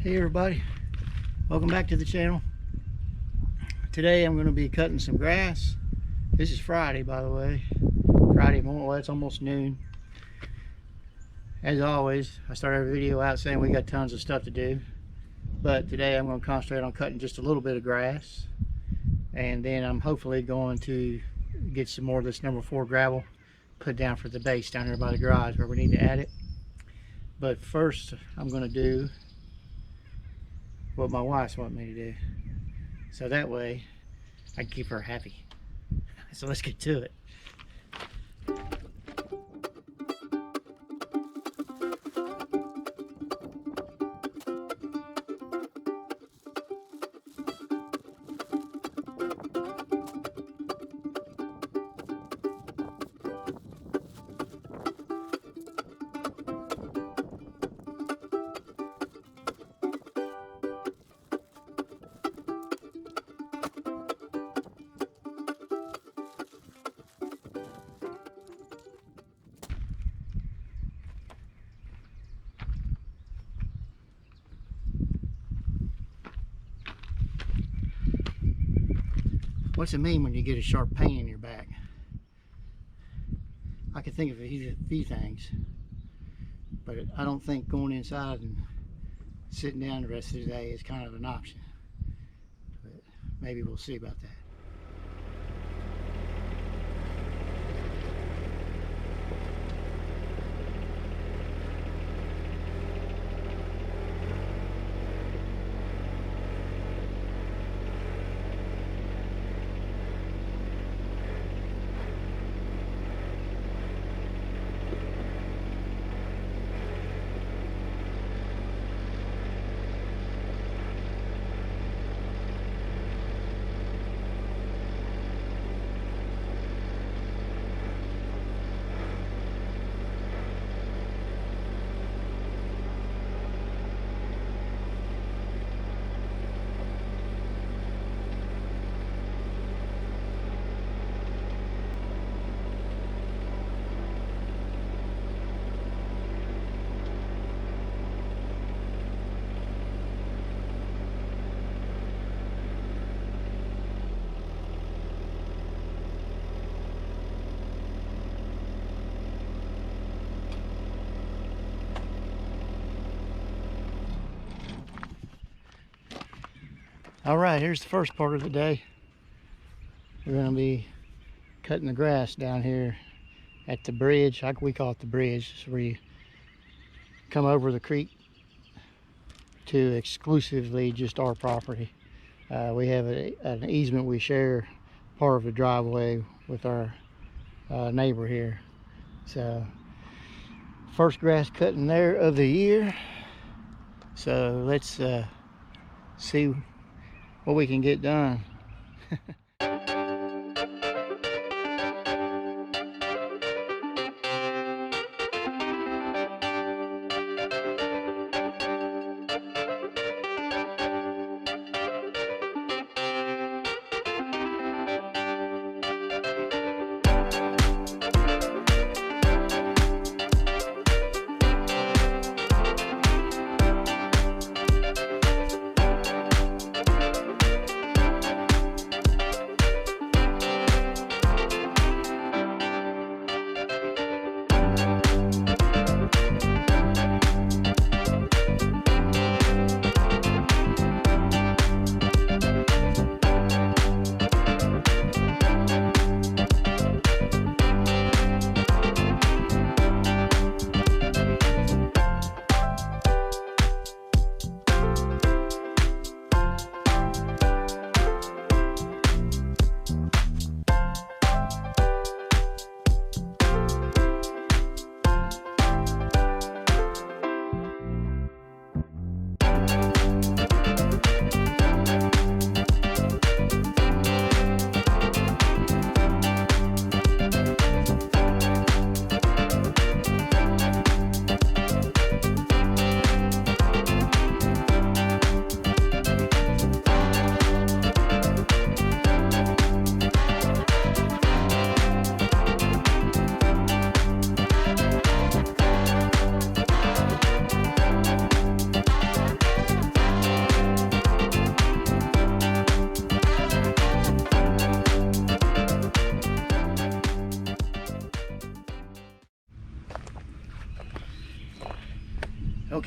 Hey everybody, welcome back to the channel. Today I'm going to be cutting some grass. This is Friday, by the way. Friday morning, well, it's almost noon. As always, I start every video out saying we got tons of stuff to do, but today I'm going to concentrate on cutting just a little bit of grass, and then I'm hopefully going to get some more of this number 4 gravel put down for the base down here by the garage where we need to add it. But first I'm going to do what my wife's wanting me to do, so that way I can keep her happy. So let's get to it. What's it mean when you get a sharp pain in your back? I can think of a few things, but I don't think going inside and sitting down the rest of the day is kind of an option. But maybe we'll see about that. All right, here's the first part of the day. We're going to be cutting the grass down here at the bridge. We call it the bridge. It's where you come over the creek to exclusively just our property. We have an easement we share, part of the driveway with our neighbor here. So first grass cutting there of the year. So let's see what we can get done.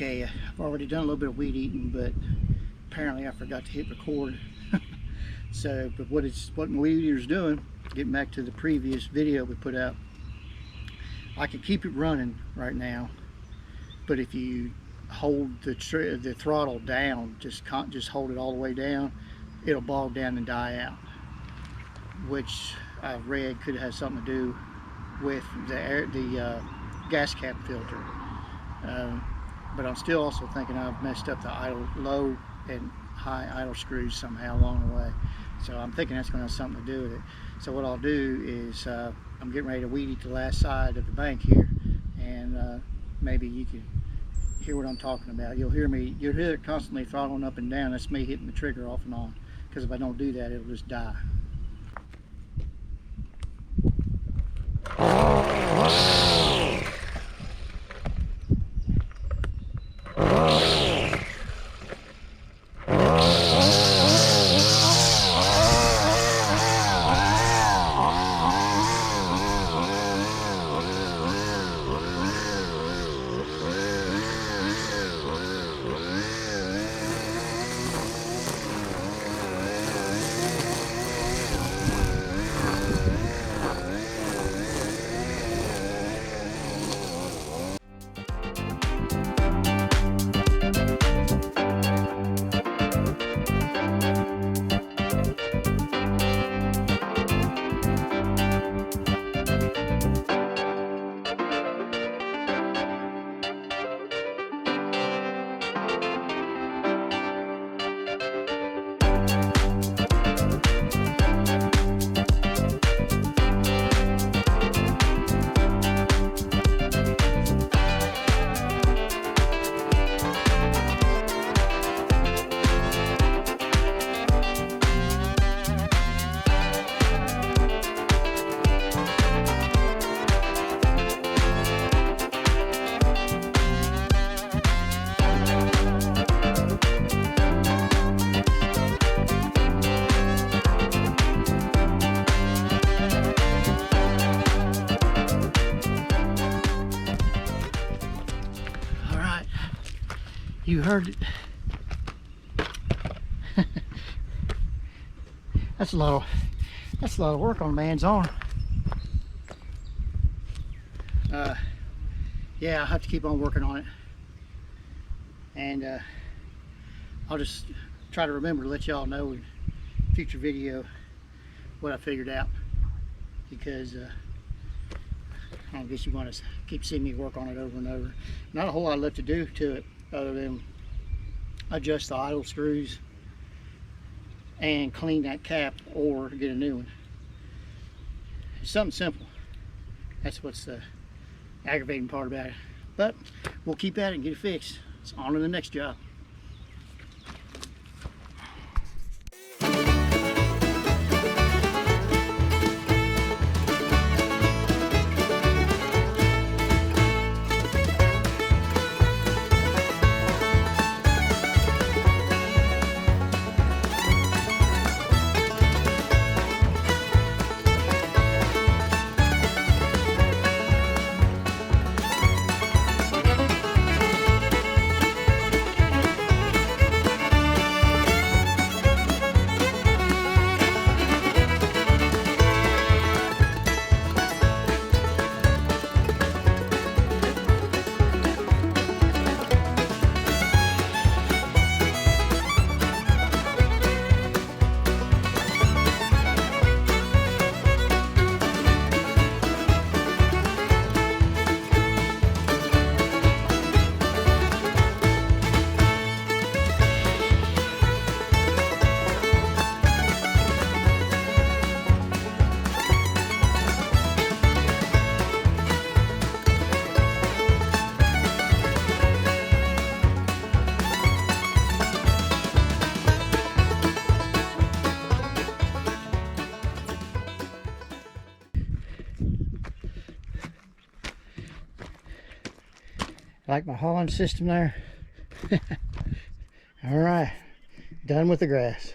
Okay, I've already done a little bit of weed eating, but apparently I forgot to hit record. So, but what my weed eater's doing, getting back to the previous video we put out, I can keep it running right now, but if you hold the throttle down, just hold it all the way down, it'll bog down and die out, which I've read could have something to do with the gas cap filter. But I'm still also thinking I've messed up the low and high idle screws somehow along the way. So I'm thinking that's going to have something to do with it. So what I'll do is I'm getting ready to weed eat the last side of the bank here, and maybe you can hear what I'm talking about. You'll hear it constantly throttling up and down. That's me hitting the trigger off and on, because if I don't do that, it'll just die. You heard it. That's a lot of work on a man's arm. Yeah, I'll have to keep on working on it, and I'll just try to remember to let y'all know in a future video what I figured out, because I guess you want to keep seeing me work on it over and over. Not a whole lot left to do to it, other than adjust the idle screws and clean that cap or get a new one. It's something simple. That's what's the aggravating part about it. But we'll keep at it and get it fixed. It's on to the next job. Like my hauling system there. All right, done with the grass.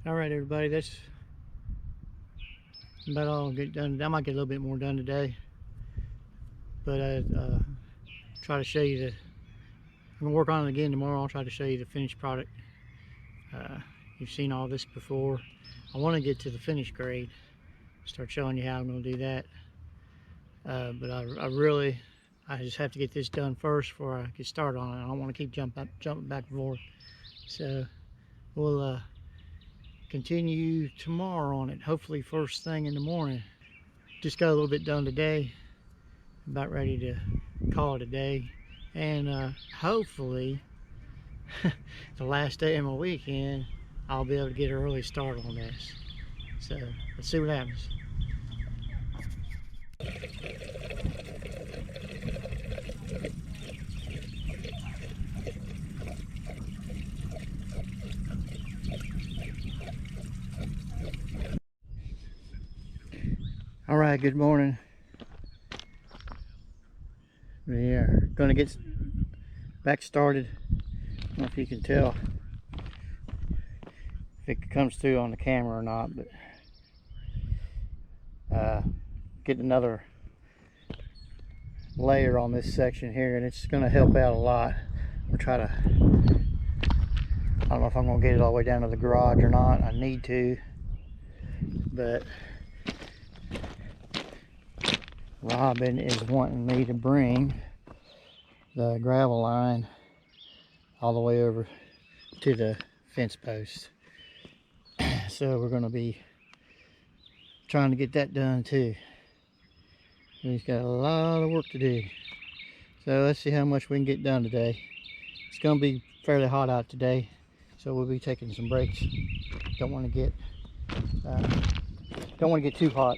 All right, everybody, that's about all I'll get done. I might get a little bit more done today, but I try to show you the. I'm gonna work on it again tomorrow. I'll try to show you the finished product. You've seen all this before. I want to get to the finished grade, start showing you how I'm going to do that. But I just have to get this done first before I get started on it. I don't want to keep jumping back and forth. So we'll continue tomorrow on it, hopefully first thing in the morning. Just got a little bit done today, about ready to call it a day, and hopefully the last day of my weekend I'll be able to get an early start on this. So let's see what happens. All right, good morning. We are going to get back started. I don't know if you can tell if it comes through on the camera or not, but get another layer on this section here, and it's going to help out a lot. We'll try to, I don't know if I'm going to get it all the way down to the garage or not. I need to, but Robin is wanting me to bring the gravel line all the way over to the fence post. So we're going to be trying to get that done too. He's got a lot of work to do. So let's see how much we can get done today. It's going to be fairly hot out today, so we'll be taking some breaks. Don't want to get too hot.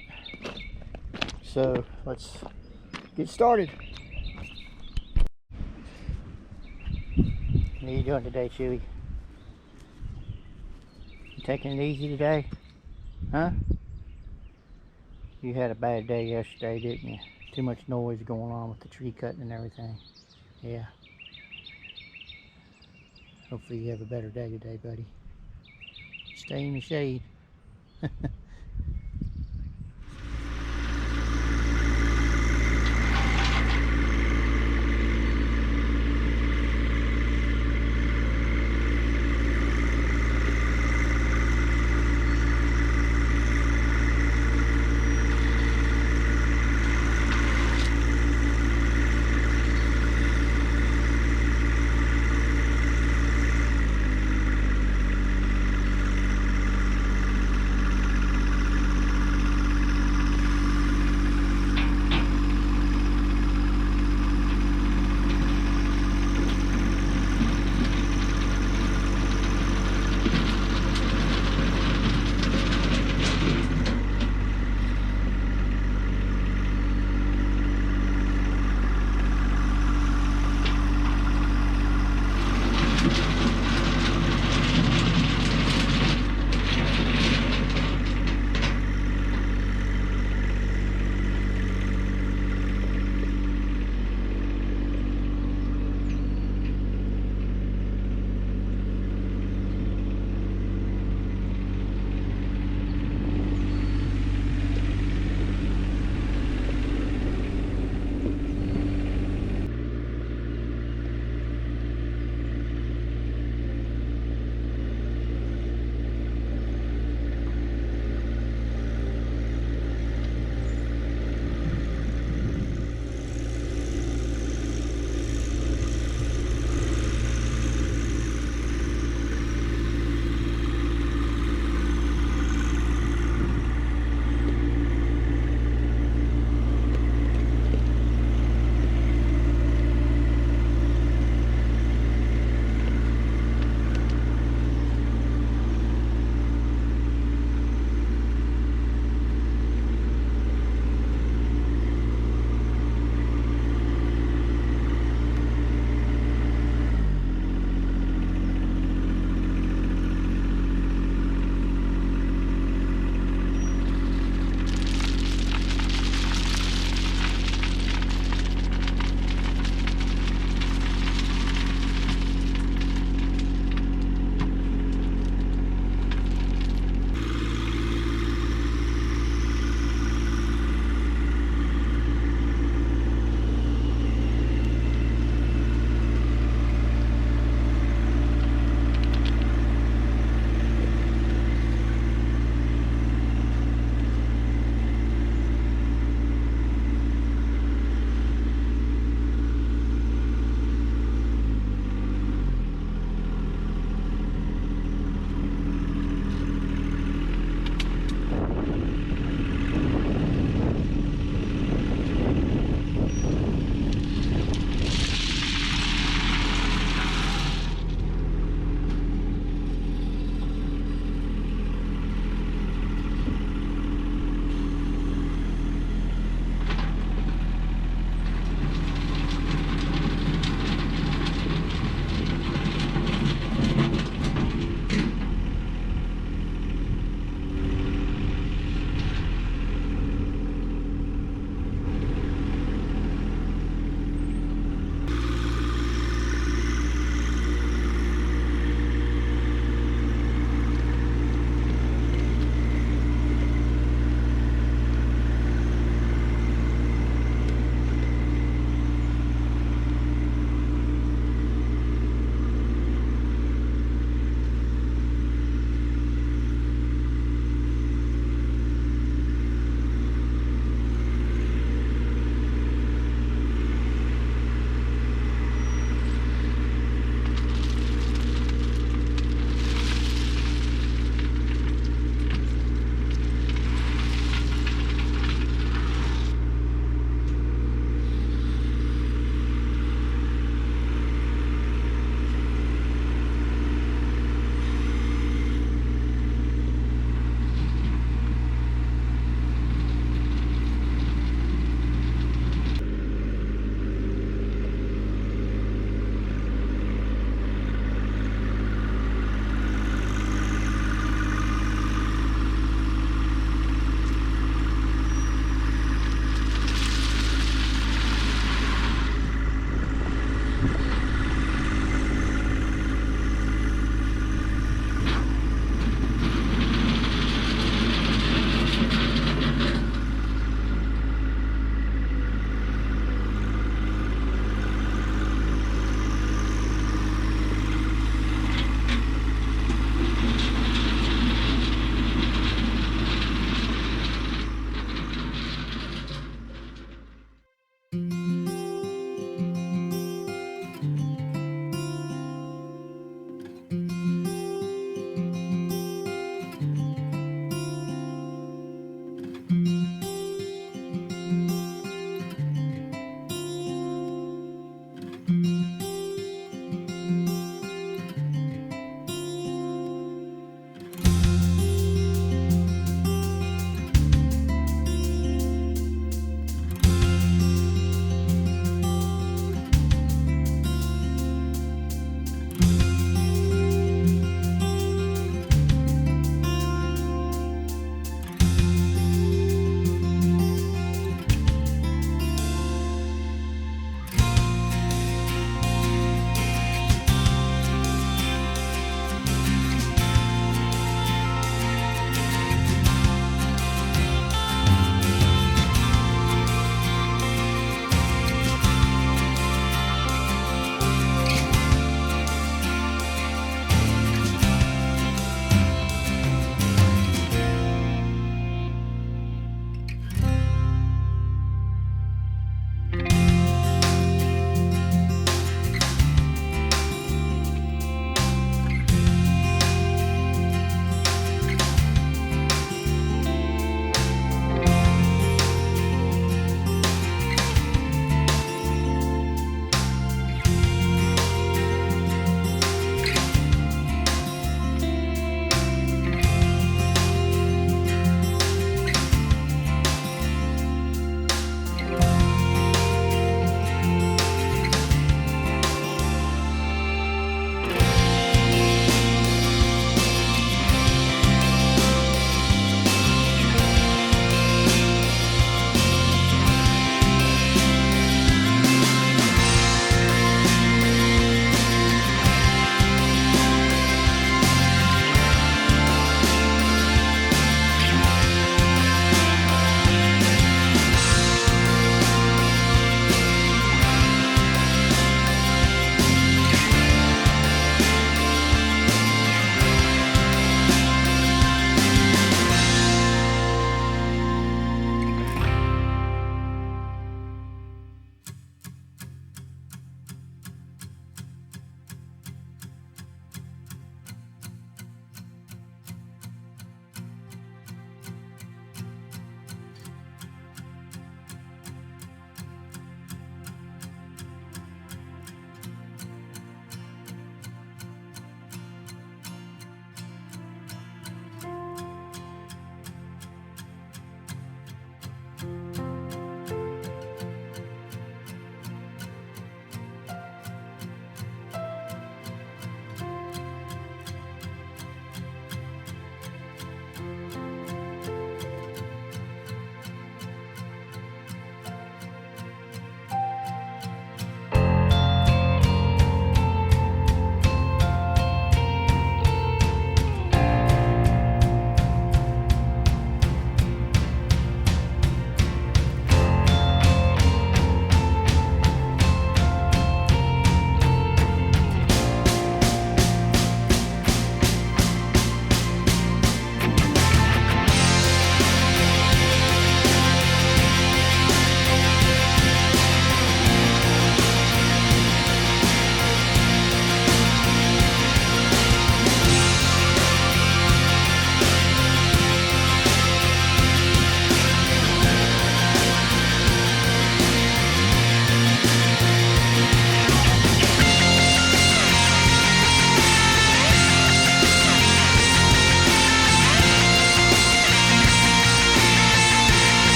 So let's get started. What are you doing today, Chewy? You taking it easy today? Huh? You had a bad day yesterday, didn't you? Too much noise going on with the tree cutting and everything. Yeah. Hopefully you have a better day today, buddy. Stay in the shade.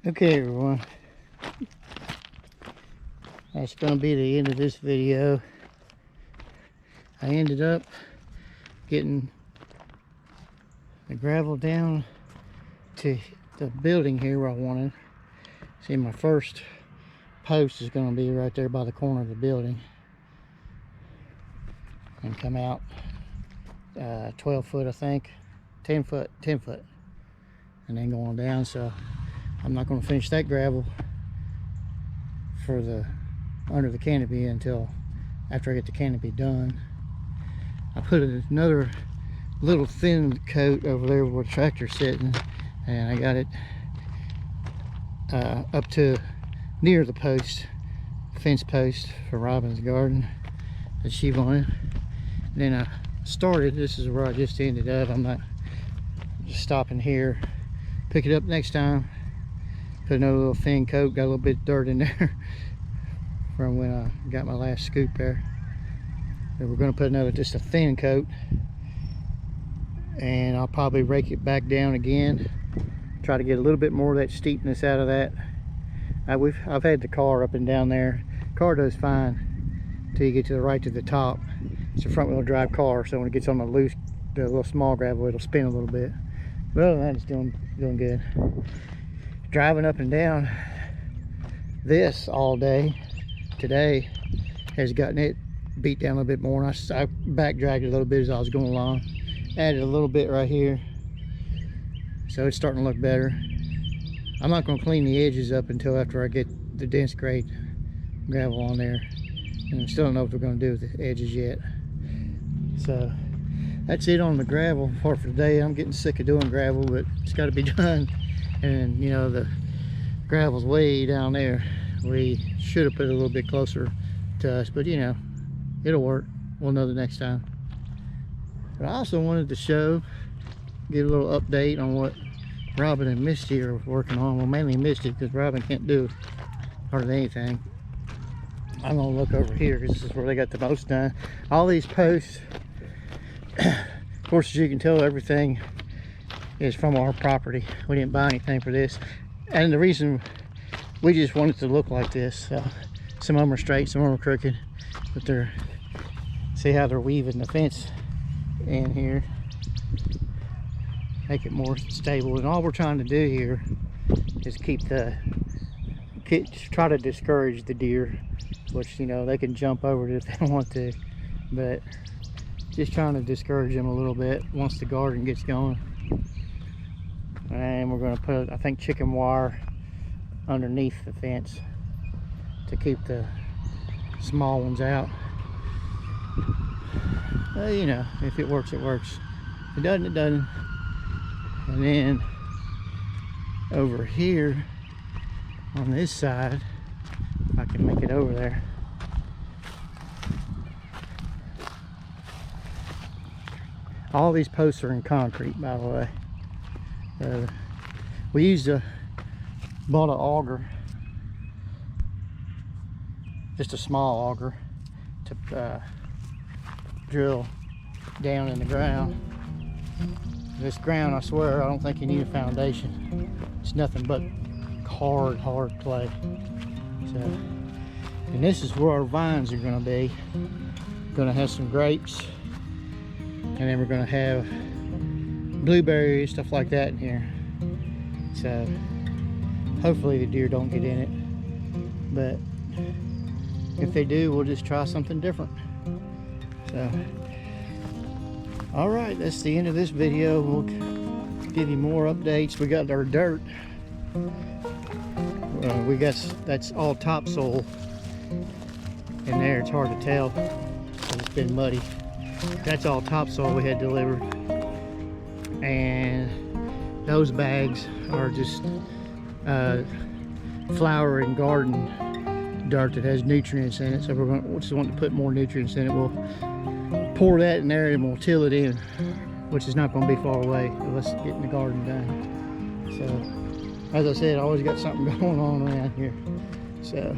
Okay, everyone. That's going to be the end of this video. I ended up getting the gravel down to the building here where I wanted. See, my first post is going to be right there by the corner of the building and come out 12 foot, I think, 10 foot, and then going down. So I'm not going to finish that gravel for the under the canopy until after I get the canopy done. I put another little thin coat over there where the tractor's sitting, and I got it up to near the post, fence post for Robin's garden that she wanted. And then I started, this is where I just ended up. I'm not just stopping here. Pick it up next time. Put another little thin coat, got a little bit of dirt in there from when I got my last scoop there. And we're going to put another, just a thin coat, and I'll probably rake it back down again, try to get a little bit more of that steepness out of that. I've had the car up and down there. Car does fine until you get to the right to the top. It's a front wheel drive car, so when it gets on the loose, the little small gravel, it'll spin a little bit. But other than that, it's doing good. Driving up and down this all day today has gotten it beat down a little bit more, and I back dragged it a little bit as I was going along. Added a little bit right here, so it's starting to look better. I'm not going to clean the edges up until after I get the dense grade gravel on there, and I still don't know what we're going to do with the edges yet. So that's it on the gravel part for today. I'm getting sick of doing gravel, but it's got to be done. And you know, the gravel's way down there. We should have put it a little bit closer to us, but you know, it'll work. We'll know the next time. But I also wanted to give a little update on what Robin and Misty are working on. Well, mainly Misty, because Robin can't do hardly anything. I'm gonna look over here because this is where they got the most done. All these posts, of course, as you can tell, everything is from our property. We didn't buy anything for this, and the reason, we just want it to look like this. Some of them are straight, some of them are crooked, but see how they're weaving the fence in here, make it more stable. And all we're trying to do here is try to discourage the deer, which, you know, they can jump over it if they want to, but just trying to discourage them a little bit once the garden gets going. And we're going to put, I think, chicken wire underneath the fence to keep the small ones out. You know, if it works, it works. If it doesn't, it doesn't. And then over here on this side, if I can make it over there, all these posts are in concrete, by the way. We bought an auger, just a small auger, to drill down in the ground. This ground, I swear, I don't think you need a foundation. It's nothing but hard clay. So, and this is where our vines are going to be. We're going to have some grapes, and then we're going to have blueberries, stuff like that in here. So hopefully the deer don't get in it, but if they do, we'll just try something different. So all right, that's the end of this video. We'll give you more updates. We got our dirt, that's all topsoil in there. It's hard to tell because it's been muddy. That's all topsoil we had delivered, and those bags are just flower and garden dirt that has nutrients in it. So we just want to put more nutrients in it. We'll pour that in there and we'll till it in, which is not going to be far away unless getting the garden done. So as I said, I always got something going on around here. So,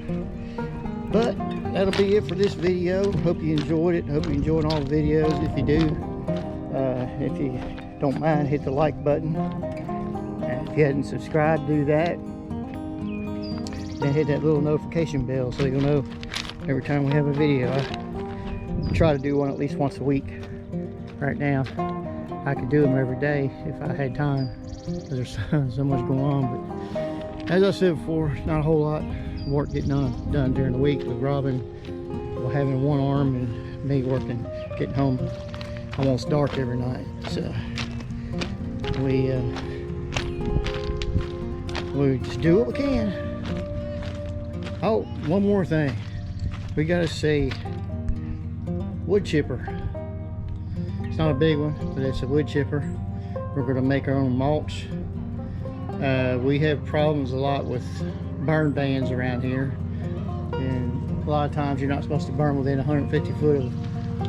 but that'll be it for this video. Hope you enjoyed it. Hope you enjoyed all the videos. If you do, if you don't mind, hit the like button. And if you hadn't subscribed, do that. Then hit that little notification bell so you'll know every time we have a video. I try to do one at least once a week. Right now, I could do them every day if I had time, because there's so much going on. But as I said before, not a whole lot of work getting done during the week with Robin having one arm and me working, getting home almost dark every night. So we just do what we can. Oh, one more thing. We got to see wood chipper. It's not a big one, but it's a wood chipper. We're going to make our own mulch. We have problems a lot with burn bans around here, and a lot of times you're not supposed to burn within 150 foot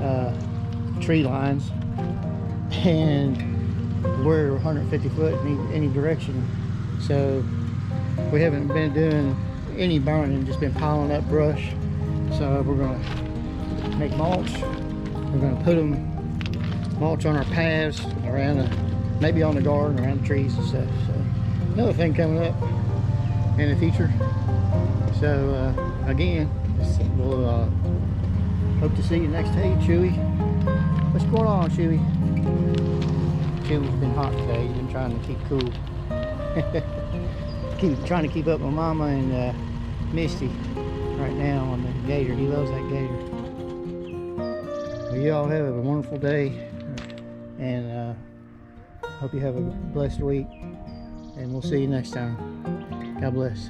of tree lines, and we're 150 foot in any direction, so we haven't been doing any burning, just been piling up brush. So we're going to make mulch. We're going to put mulch on our paths around maybe on the garden, around the trees and stuff. So another thing coming up in the future. So again, we'll hope to see you next day. Chewy, what's going on, Chewy? Chewy's been hot today. He's been trying to keep cool. Trying to keep up with Mama and Misty right now on the gator. He loves that gator. Well, you all have a wonderful day, and hope you have a blessed week, and we'll see you next time. God bless.